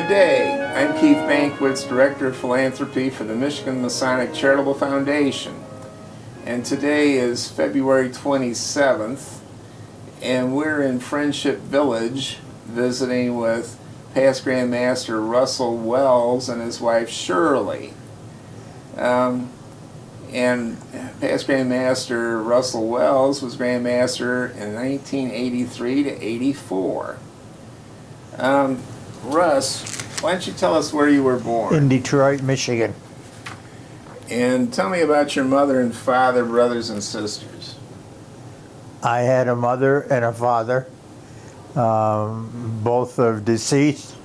Today, I'm Keith Bankwitz, Director of Philanthropy for the Michigan Masonic Charitable Foundation. And today is February 27th, and we're in Friendship Village visiting with past Grand Master Russel Wells and his wife Shirley. And past Grand Master Russel Wells was Grand Master in 1983 to 84. Russ, why don't you tell us where you were born? In Detroit, Michigan. And tell me about your mother and father, brothers and sisters. I had a mother and a father. Both are deceased.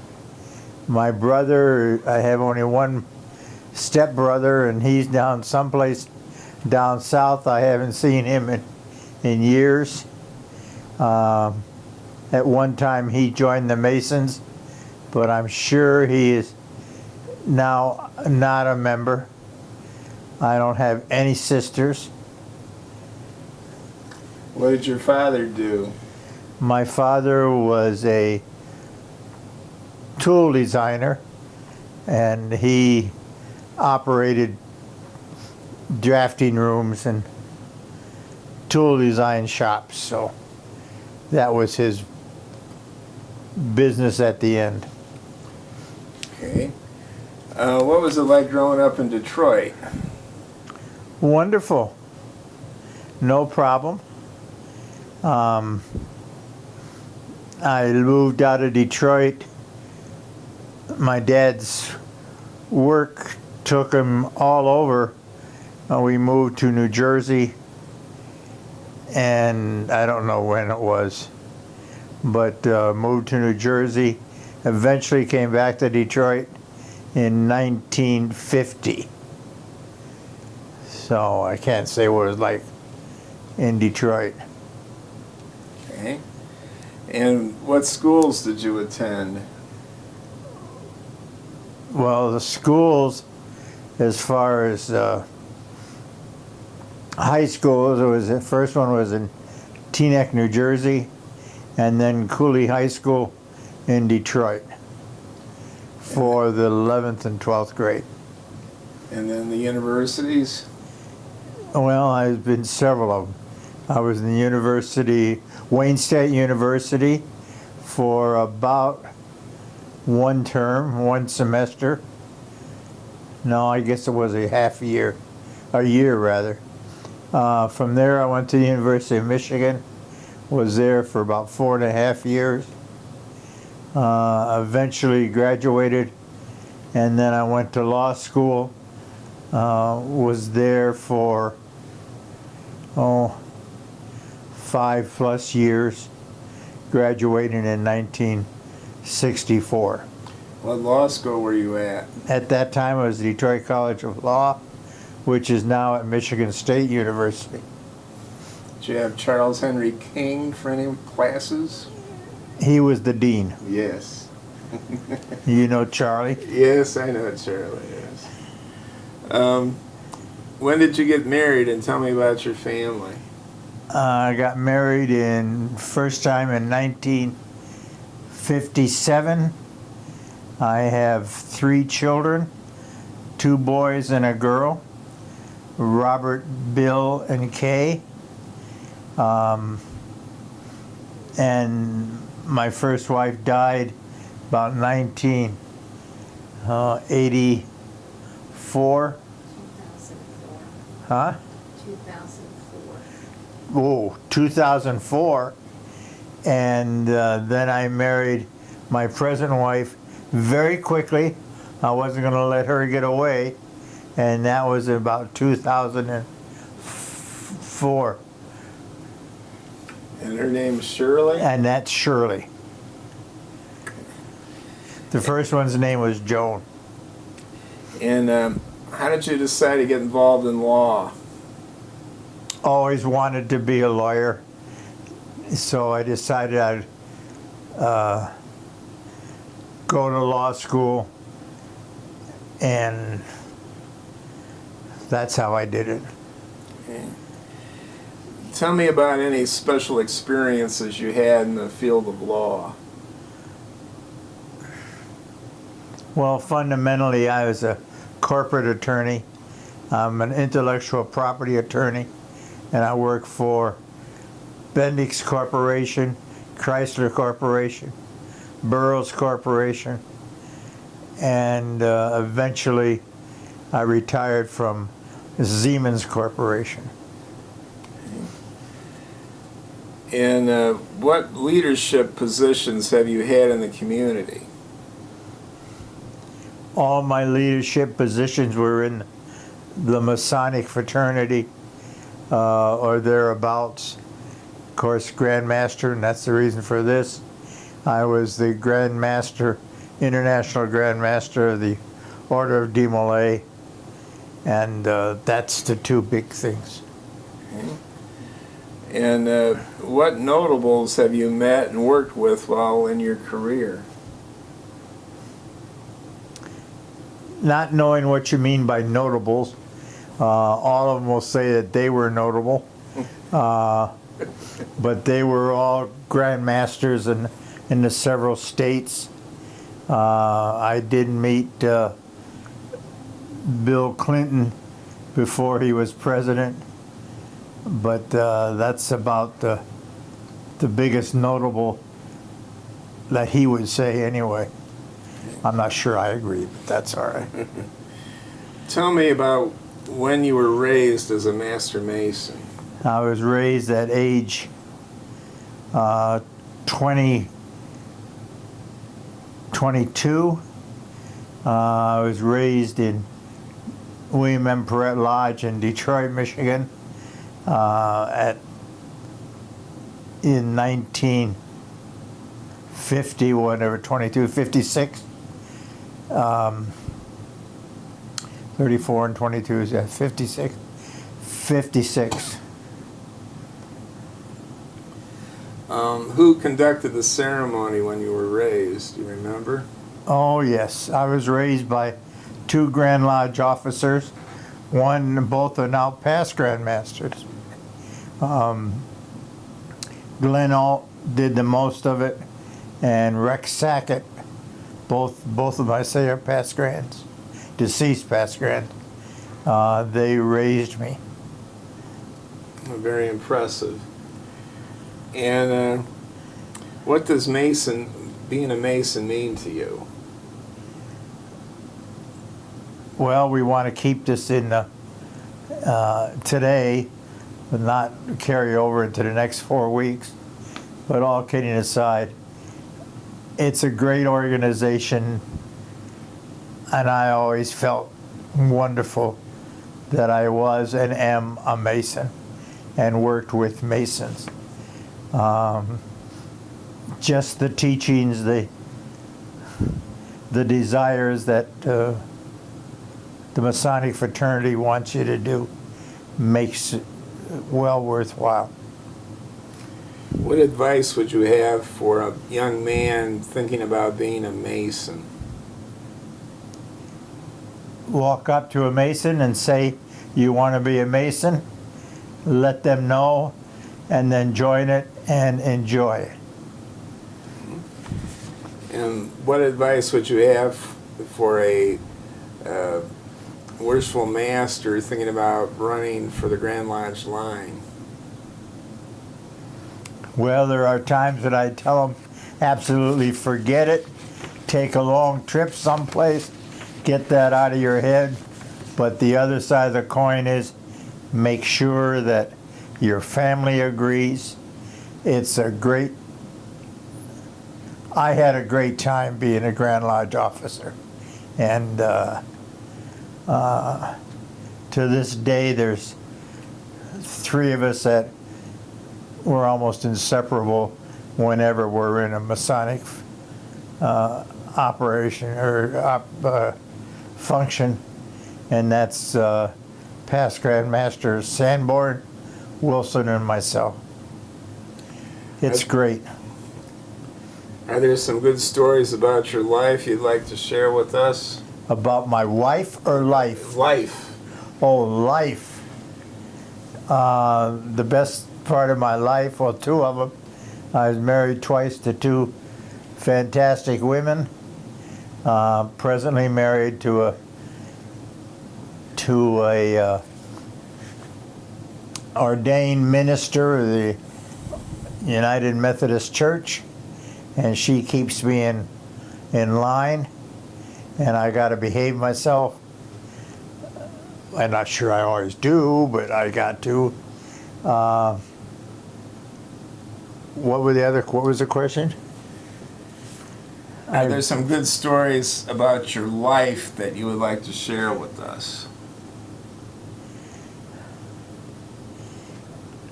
My brother, I have only one stepbrother, and he's down someplace down south. I haven't seen him in years. At one time he joined the Masons, but I'm sure he is now not a member. I don't have any sisters. What did your father do? My father was a tool designer, and he operated drafting rooms and tool design shops, so that was his business at the end. Okay. What was it like growing up in Detroit? Wonderful. No problem. I moved out of Detroit. My dad's work took him all over. We moved to New Jersey, and I don't know when it was, but moved to New Jersey. Eventually came back to Detroit in 1950. So I can't say what it was like in Detroit. Okay. And what schools did you attend? Well, the schools, as far as high schools, the first one was in Teaneck, New Jersey, and then Cooley High School in Detroit for the 11th and 12th grade. And then the universities? Well, I've been several of them. I was in the university, Wayne State University, for about one term, one semester. No, I guess it was a year rather. From there I went to the University of Michigan, was there for about 4.5 years. Eventually graduated, and then I went to law school. Was there for 5+ years, graduating in 1964. What law school were you at? At that time, it was the Detroit College of Law, which is now at Michigan State University. Did you have Charles Henry King for any classes? He was the dean. Yes. You know Charlie? Yes, I know Charlie, yes. When did you get married, and tell me about your family? I got married first time in 1957. I have 3 children, 2 boys and a girl, Robert, Bill, and Kay. And my first wife died about 1984. 2004. Huh? 2004. Oh, 2004. And then I married my present wife very quickly. I wasn't going to let her get away. And that was about 2004. And her name's Shirley? And that's Shirley. The first one's name was Joan. And how did you decide to get involved in law? Always wanted to be a lawyer, so I decided I'd go to law school, and that's how I did it. Okay. Tell me about any special experiences you had in the field of law. Well, fundamentally, I was a corporate attorney. I'm an intellectual property attorney, and I work for Bendix Corporation, Chrysler Corporation, Burroughs Corporation, and eventually I retired from Siemens Corporation. And what leadership positions have you had in the community? All my leadership positions were in the Masonic fraternity or thereabouts. Of course, Grand Master, and that's the reason for this. I was the Grand Master, International Grand Master of the Order of Demolay, and that's the two big things. And what notables have you met and worked with while in your career? Not knowing what you mean by notables, all of them will say that they were notable, but they were all Grand Masters in the several states. I did meet Bill Clinton before he was president, but that's about the biggest notable that he would say anyway. I'm not sure I agree, but that's all right. Tell me about when you were raised as a Master Mason. I was raised at age 22. I was raised in William M. Perrette Lodge in Detroit, Michigan, in 1950, whatever, 22, 56. 34 and 22 is 56. 56. Who conducted the ceremony when you were raised? Do you remember? Oh yes, I was raised by two Grand Lodge officers. Both are now past Grand Masters. Glenn Alt did the most of it, and Rex Sackett. Both of them I say are past Grands, deceased past Grands. They raised me. Very impressive. And what does being a Mason mean to you? Well, we want to keep this in today, but not carry over into the next 4 weeks. But all kidding aside, it's a great organization, and I always felt wonderful that I was and am a Mason and worked with Masons. Just the teachings, the desires that the Masonic fraternity wants you to do makes it well worthwhile. What advice would you have for a young man thinking about being a Mason? Walk up to a Mason and say you want to be a Mason, let them know, and then join it and enjoy it. And what advice would you have for a worshipful master thinking about running for the Grand Lodge line? Well, there are times that I tell them absolutely forget it, take a long trip someplace, get that out of your head. But the other side of the coin is make sure that your family agrees. I had a great time being a Grand Lodge officer. And to this day, there's 3 of us that we're almost inseparable whenever we're in a Masonic operation or function, and that's past Grand Masters Sanborn, Wilson, and myself. It's great. Are there some good stories about your life you'd like to share with us? About my wife or life? Life. Oh, life. The best part of my life, well, 2 of them. I was married twice to 2 fantastic women. Presently married to a ordained minister of the United Methodist Church, and she keeps me in line, and I got to behave myself. I'm not sure I always do, but I got to. What was the question? There's some good stories about your life that you would like to share with us.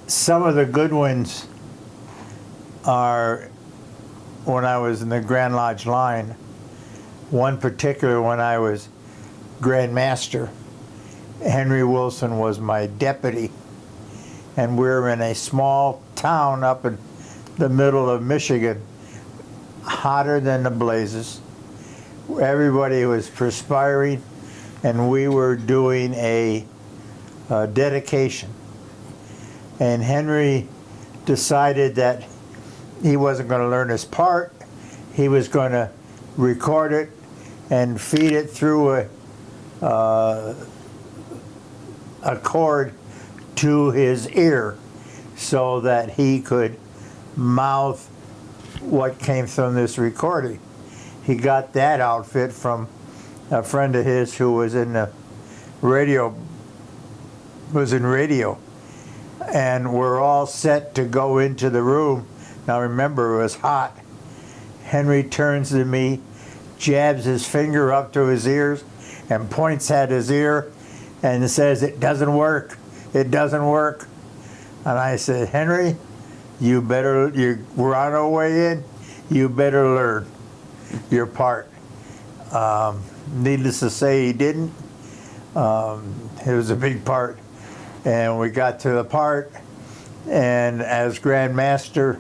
Some of the good ones are when I was in the Grand Lodge line. One particular when I was Grand Master, Henry Wilson was my deputy, and we were in a small town up in the middle of Michigan, hotter than the blazes. Everybody was perspiring, and we were doing a dedication. And Henry decided that he wasn't going to learn his part. He was going to record it and feed it through a cord to his ear so that he could mouth what came from this recording. He got that outfit from a friend of his who was in radio, and we're all set to go into the room. Now remember, it was hot. Henry turns to me, jabs his finger up to his ears, and points at his ear and says, "It doesn't work. It doesn't work." And I said, "Henry, we're on our way in. You better learn your part." Needless to say, he didn't. It was a big part. And we got to the part, and as Grand Master,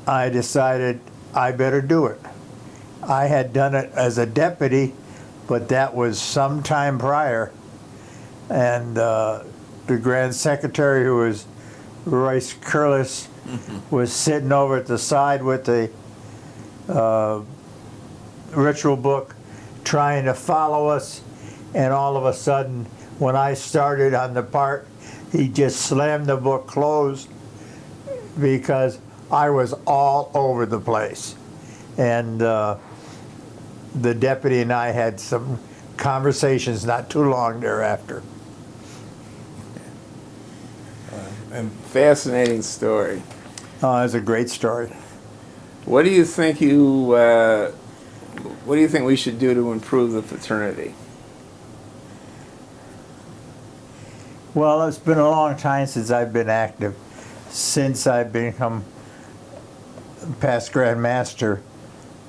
I decided I better do it. I had done it as a deputy, but that was some time prior. And the Grand Secretary, who was Royce Curlis, was sitting over at the side with the ritual book trying to follow us, and all of a sudden, when I started on the part, he just slammed the book closed because I was all over the place. And the deputy and I had some conversations not too long thereafter. A fascinating story. Oh, it's a great story. What do you think we should do to improve the fraternity? Well, it's been a long time since I've been active. Since I've become past Grand Master,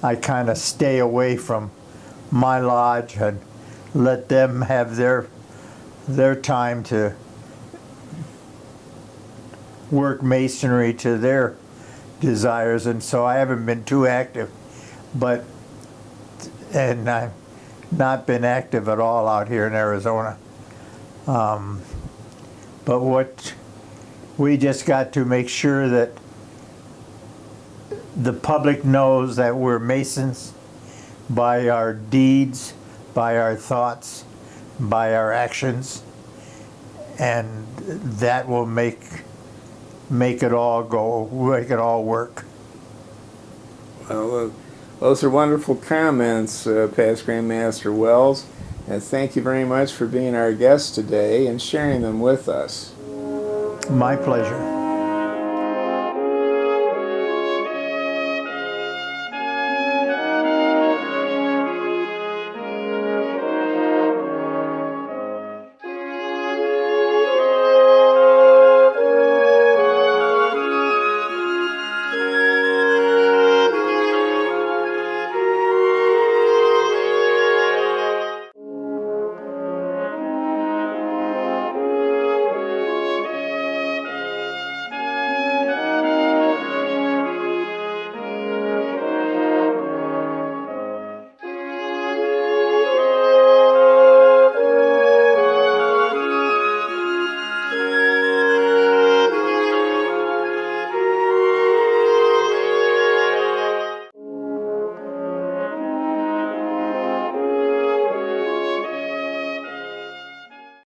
I kind of stay away from my lodge and let them have their time to work masonry to their desires, and so I haven't been too active. And I've not been active at all out here in Arizona. But what we just got to make sure that the public knows that we're Masons by our deeds, by our thoughts, by our actions, and that will make it all work. Well, those are wonderful comments, past Grand Master Wells, and thank you very much for being our guest today and sharing them with us. My pleasure.